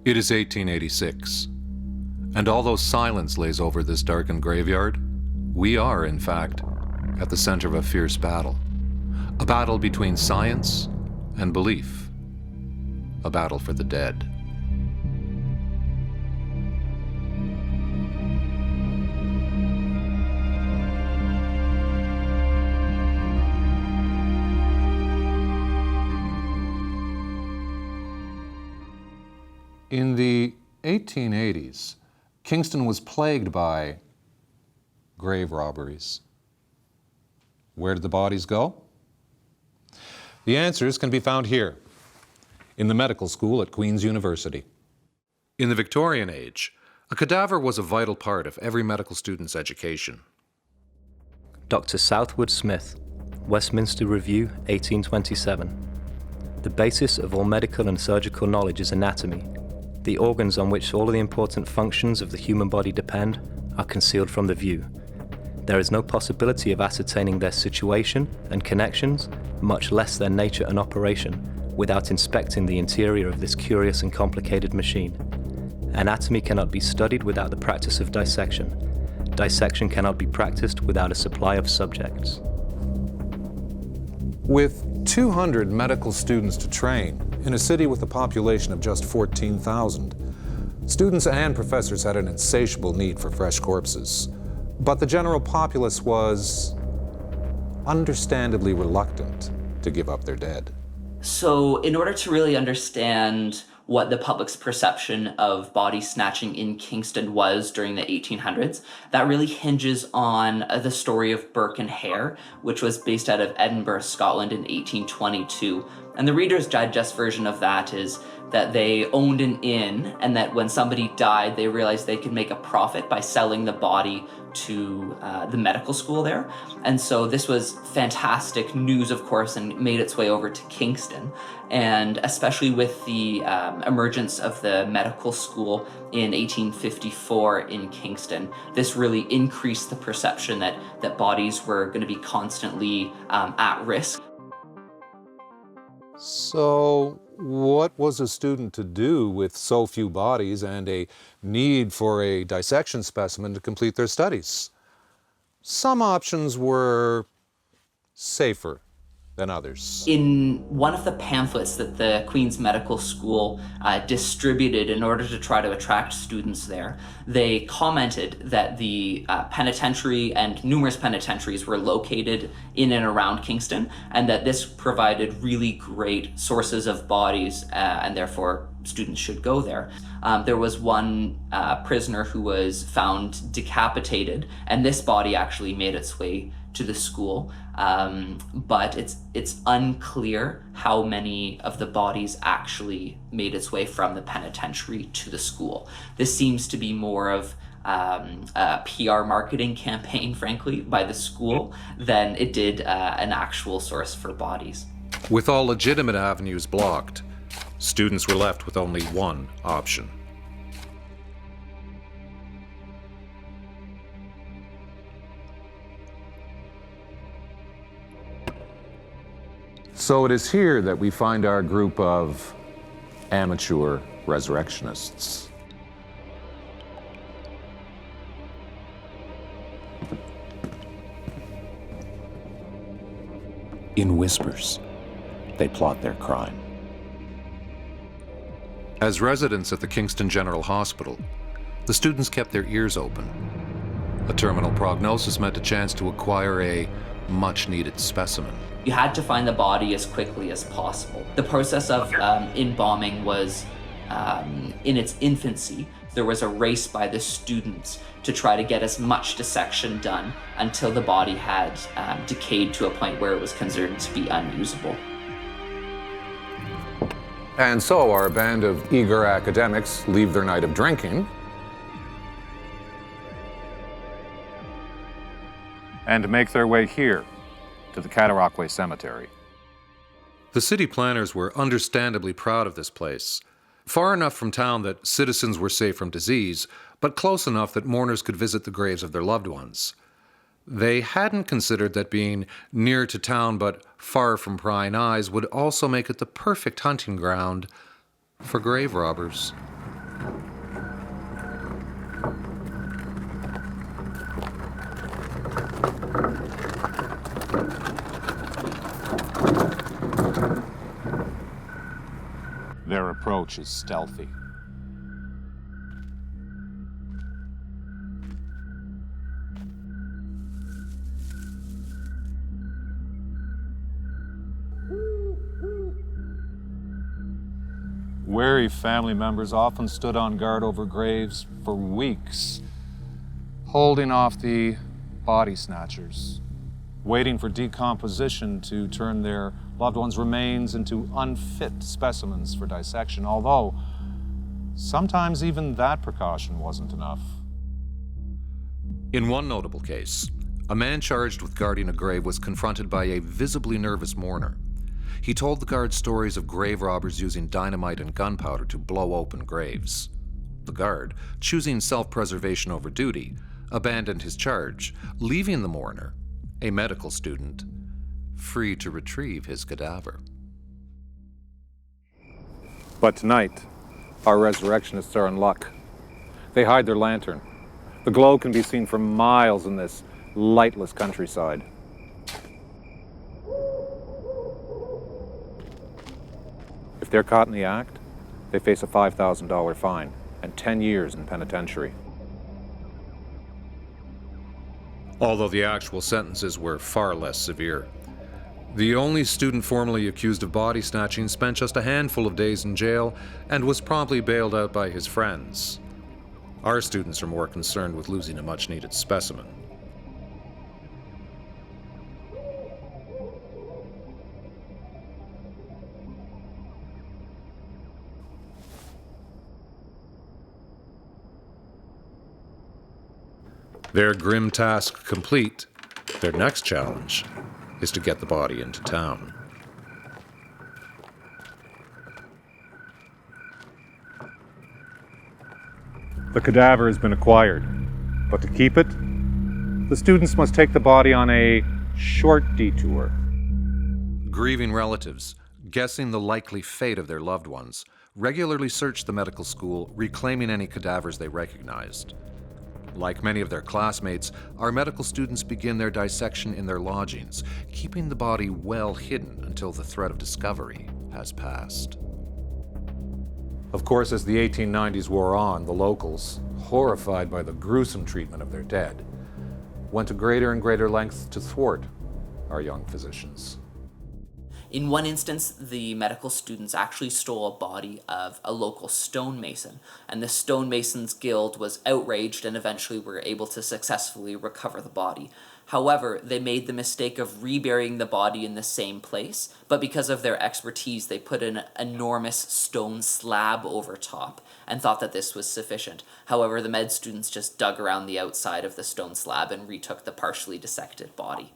It is 1886, and although silence lays over this darkened graveyard, we are, in fact, at the center of a fierce battle. A battle between science and belief. A battle for the dead. In the 1880s, Kingston was plagued by grave robberies. Where did the bodies go? The answers can be found here, in the medical school at Queen's University. In the Victorian age, a cadaver was a vital part of every medical student's education. Dr. Southwood Smith, Westminster Review, 1827. The basis of all medical and surgical knowledge is anatomy. The organs on which all of the important functions of the human body depend are concealed from the view. There is no possibility of ascertaining their situation and connections, much less their nature and operation, without inspecting the interior of this curious and complicated machine. Anatomy cannot be studied without the practice of dissection. Dissection cannot be practiced without a supply of subjects. With 200 medical students to train in a city with a population of just 14,000, students and professors had an insatiable need for fresh corpses. But the general populace was understandably reluctant to give up their dead. So in order to really understand what the public's perception of body snatching in Kingston was during the 1800s, that really hinges on the story of Burke and Hare, which was based out of Edinburgh, Scotland in 1822. And the Reader's Digest version of that is that they owned an inn, and that when somebody died, they realized they could make a profit by selling the body to the medical school there. And so this was fantastic news, of course, and made its way over to Kingston. And especially with the emergence of the medical school in 1854 in Kingston, this really increased the perception that bodies were going to be constantly at risk. So, what was a student to do with so few bodies and a need for a dissection specimen to complete their studies? Some options were safer than others. In one of the pamphlets that the Queen's Medical School distributed in order to try to attract students there, they commented that the penitentiary and numerous penitentiaries were located in and around Kingston, and that this provided really great sources of bodies, and therefore students should go there. There was one prisoner who was found decapitated, and this body actually made its way to the school, but it's unclear how many of the bodies actually made its way from the penitentiary to the school. This seems to be more of a PR marketing campaign, frankly, by the school than it did an actual source for bodies. With all legitimate avenues blocked, students were left with only one option. So it is here that we find our group of amateur resurrectionists. In whispers, they plot their crime. As residents at the Kingston General Hospital, the students kept their ears open. A terminal prognosis meant a chance to acquire a much-needed specimen. You had to find the body as quickly as possible. The process of embalming was in its infancy. There was a race by the students to try to get as much dissection done until the body had decayed to a point where it was considered to be unusable. And so our band of eager academics leave their night of drinking and make their way here to the Cataraqui Cemetery. The city planners were understandably proud of this place, far enough from town that citizens were safe from disease, but close enough that mourners could visit the graves of their loved ones. They hadn't considered that being near to town but far from prying eyes would also make it the perfect hunting ground for grave robbers. approach is stealthy. Wary family members often stood on guard over graves for weeks, holding off the body snatchers, waiting for decomposition to turn their loved ones' remains into unfit specimens for dissection, although sometimes even that precaution wasn't enough. In one notable case, a man charged with guarding a grave was confronted by a visibly nervous mourner. He told the guard stories of grave robbers using dynamite and gunpowder to blow open graves. The guard, choosing self-preservation over duty, abandoned his charge, leaving the mourner, a medical student, free to retrieve his cadaver. But tonight, our resurrectionists are in luck. They hide their lantern. The glow can be seen for miles in this lightless countryside. If they're caught in the act, they face a $5,000 fine and 10 years in penitentiary. Although the actual sentences were far less severe. The only student formally accused of body snatching spent just a handful of days in jail and was promptly bailed out by his friends. Our students are more concerned with losing a much-needed specimen. Their grim task complete, their next challenge is to get the body into town. The cadaver has been acquired, but to keep it, the students must take the body on a short detour. Grieving relatives, guessing the likely fate of their loved ones, regularly search the medical school, reclaiming any cadavers they recognized. Like many of their classmates, our medical students begin their dissection in their lodgings, keeping the body well hidden until the threat of discovery has passed. Of course, as the 1890s wore on, the locals, horrified by the gruesome treatment of their dead, went to greater and greater lengths to thwart our young physicians. In one instance, the medical students actually stole a body of a local stonemason, and the stonemasons guild was outraged and eventually were able to successfully recover the body. However, they made the mistake of reburying the body in the same place, but because of their expertise, they put an enormous stone slab over top and thought that this was sufficient. However, the med students just dug around the outside of the stone slab and retook the partially dissected body.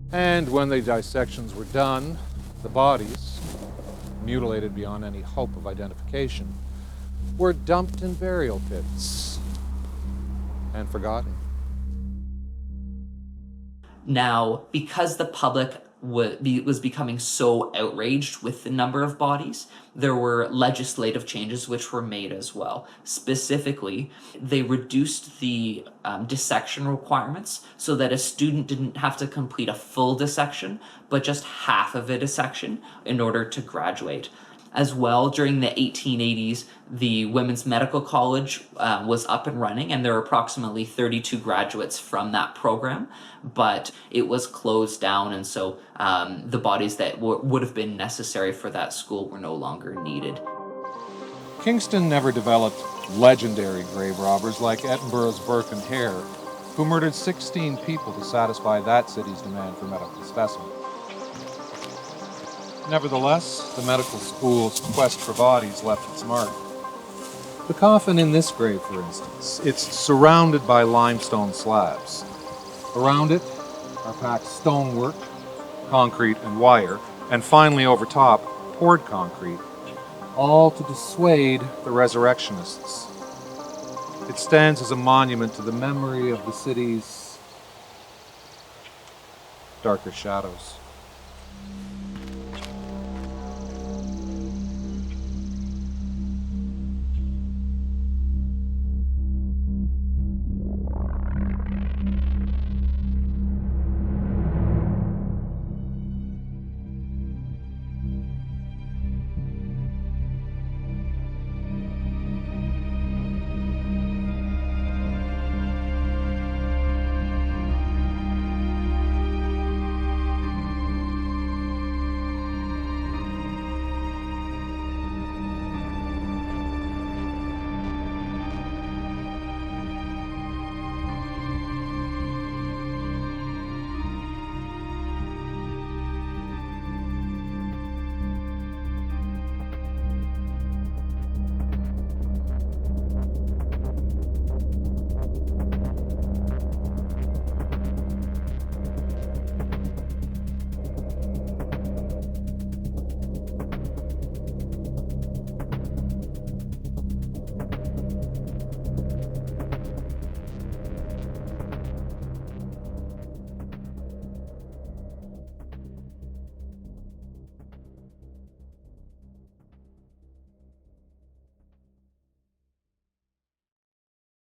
And when the dissections were done, the bodies, mutilated beyond any hope of identification, were dumped in burial pits and forgotten. Now, because the public was becoming so outraged with the number of bodies, there were legislative changes which were made as well. Specifically, they reduced the dissection requirements so that a student didn't have to complete a full dissection, but just half of a dissection in order to graduate. As well, during the 1880s, the Women's Medical College was up and running, and there were approximately 32 graduates from that program, but it was closed down, and so the bodies that would have been necessary for that school were no longer needed. Kingston never developed legendary grave robbers like Edinburgh's Burke and Hare, who murdered 16 people to satisfy that city's demand for medical specimens. Nevertheless, the medical school's quest for bodies left its mark. The coffin in this grave, for instance, it's surrounded by limestone slabs. Around it are packed stonework, concrete and wire, and finally over top, poured concrete, all to dissuade the resurrectionists. It stands as a monument to the memory of the city's darker shadows.